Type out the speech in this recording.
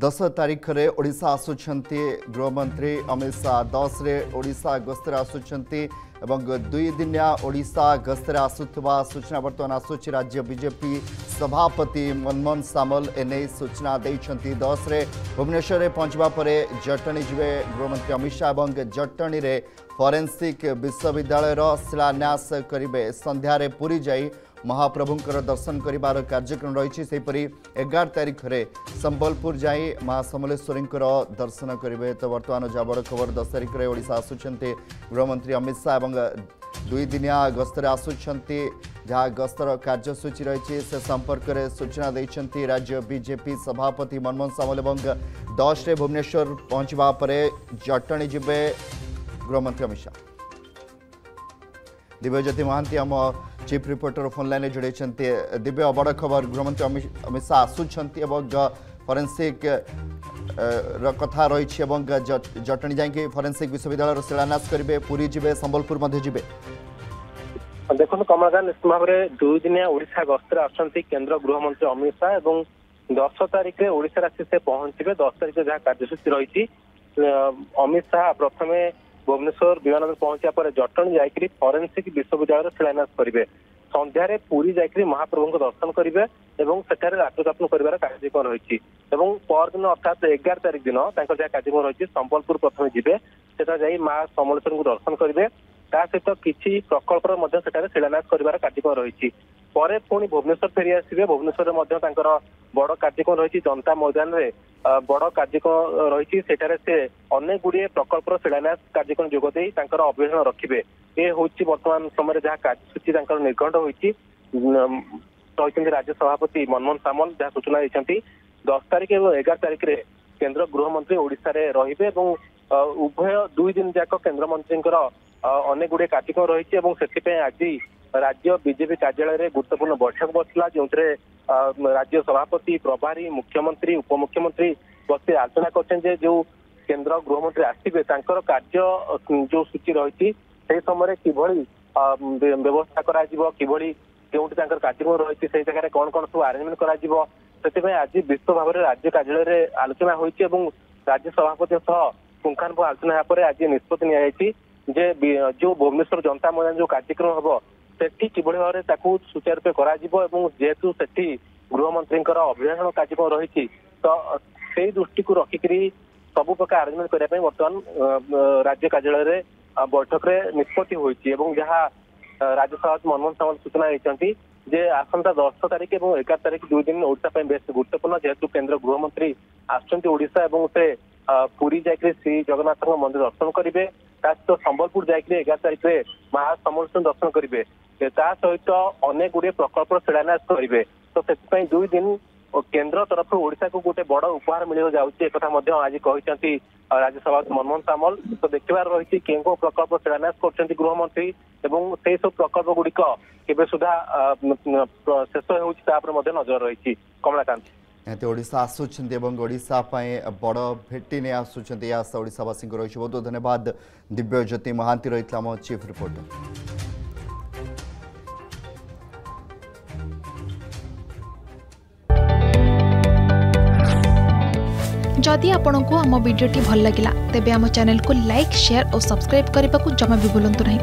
10 तारीख रे ओडिशा आसुछंती गृहमंत्री अमित शाह 10 रे ओडिशा गस्तर आसुछंती एवं 2 दिनिया ओडिशा गस्तर आसुथवा सूचना बर्तमान आसुची राज्य बीजेपी सभापति मनमोहन सामल एने सूचना देइछंती 10 रे भुवनेश्वर रे पहुंचबा परे जटणी जिवे गृहमंत्री अमित शाह एवं जटणी रे फोरेंसिक विश्वविद्यालय शिलान्यास करिवे संध्या रे पुरी जाई महाप्रभुंकर दर्शन करिवार कार्यक्रम रही से 11 तारीख रे संबलपुर जाई मां समलेश्वरींकर दर्शन करिवे। तो वर्तमान जाबड़ खबर 10 तारीख रे ओडिशा आसुछंती गृहमंत्री अमित शाह एवं 2 दिनिया गस्तर आसुछंती जहाँ गस्तर कार्यसूची रही से संपर्क में सूचना देइछंती राज्य बीजेपी सभापति मनमोहन सामल एवं 10 रे भुवनेश्वर पहुंचवा परे जटणी जिबे गृहमंत्री अमित शाह। दिव्यज्योति महांती आम चीफ रिपोर्टर फोन लाइन जोड़े दिव्य बड़ खबर गृहमंत्री अमित शाह आसुंच फोरेंसिक कथा रही जटणी जाकि फोरेंसिक विश्वविद्यालय शिलान्यास करेंगे पुरी जी संबलपुर जी। देखो कमलकांत निश्चित भाव में 2 दिनिया ओडिशा गस्तर आसुंच केंद्र गृहमंत्री अमित शाह और 10 तारीख में ओडिशा आसी से पहुंचे 10 तारीख जहाँ कार्यसूची रही अमित शाह प्रथम भुवनेश्वर विमान पहुंचा पर जटणी जाकि फोरेंसिक विश्वविद्यालय शिलान्यास करेंगे संध्यारे पुरी जाकि महाप्रभु को दर्शन करेंगे और सेठारे राष्ट्रजापन कर कार्यक्रम रही परदिन अर्थात 11 तारीख दिन जहाँ कार्यक्रम रही संबलपुर प्रथम जीवे से माँ समलेश्वरी को दर्शन करेंगे सहित किसी प्रकल्पर शिलान्यास कर कार्यक्रम रही पर पुणी भुवनेश्वर फेरी आसवे भुवनेश्वर बड़ कार्यक्रम रही जनता मैदान में बड़ कार्यक्रम रही से अनेक गुड़िए प्रकल्पर शिलान्यास कार्यक्रम जोगदे अभियान रखिए ये हूँ बर्तमान समय जहाँ कार्यसूची निर्घंट होती राज्य सभापति मनमोहन सामल जहाँ सूचना देते 10 तारीख और 11 तारीख में केंद्र गृहमंत्री ओडिशा रे रहिबे उभय 2 दिन जाक केंद्र मंत्री अनेक गुड़िए कार्यक्रम रही आज राज्य बीजेपी कार्यालय में गुरुत्वपूर्ण बैठक बसला जो राज्य सभापति प्रभारी मुख्यमंत्री उपमुख्यमंत्री बस आलोचना कर जो केंद्र गृहमंत्री आसवे कार्य जो सूची रही से समय किभली व्यवस्था किभली केउठी कार्यक्रम रही से जगह कौन कौन सब आरेंजमेंट कर आज विश्व भाव में राज्य कार्यालय में आलोचना होती राज्य सभापति पुंखानुपुंख आलोचना पर आज निष्पत्ति जे जो भुवनेश्वर जनता मैदान जो कार्यक्रम हम सेठी किभली भाव में सुचारू रूपे जेहेतु सेठी गृहमंत्री अभियान कार्यक्रम रही तो से दृष्टि को रखिकी सब प्रकार आरेंजमेंट करने बर्तमान राज्य कार्यालय में बैठक में निष्पत्ति होती जहाँ राज्य सभापति मनमोहन सामल सूचना देते जे आसंता 10 तारीख और 11 तारीख 2 दिन ओडिशा बेस गुरुत्वपूर्ण जेहेतु केंद्र गृहमंत्री आसोडिशा और से पुरी जाकि श्री जगन्नाथ मंदिर दर्शन करेंगे सहित संबलपुर जाकि 11 तारीख में महा समलेश्वरी दर्शन करेंगे सहित अनेक गुड़िए प्रकल्प शिलान्यास करेंगे तो से 2 दिन केंद्र तरफ ओडिशा को गोटे बड़ उपहार मिल जाऊँगी आज कहते राज्य सभापति मनमोहन सामल तो देखबार रही कें प्रकल्प शिलान्यास कर गृहमंत्री और से सब प्रकल्प गुड़िक केबे सुधा शेष हो नजर रही कमलाकांत ओडिशा आसुछंती एवं ओडिशा बड़ भेटी नहीं आसुछंती ओडिशावासी रही बहुत धन्यवाद दिव्यज्योति महांती रही आम चीफ रिपोर्टर। जदि आपंक आम भिडी भल लगा तेब आम चैनल को लाइक शेयर और सब्सक्राइब करने को जमा भी भूलु नहीं।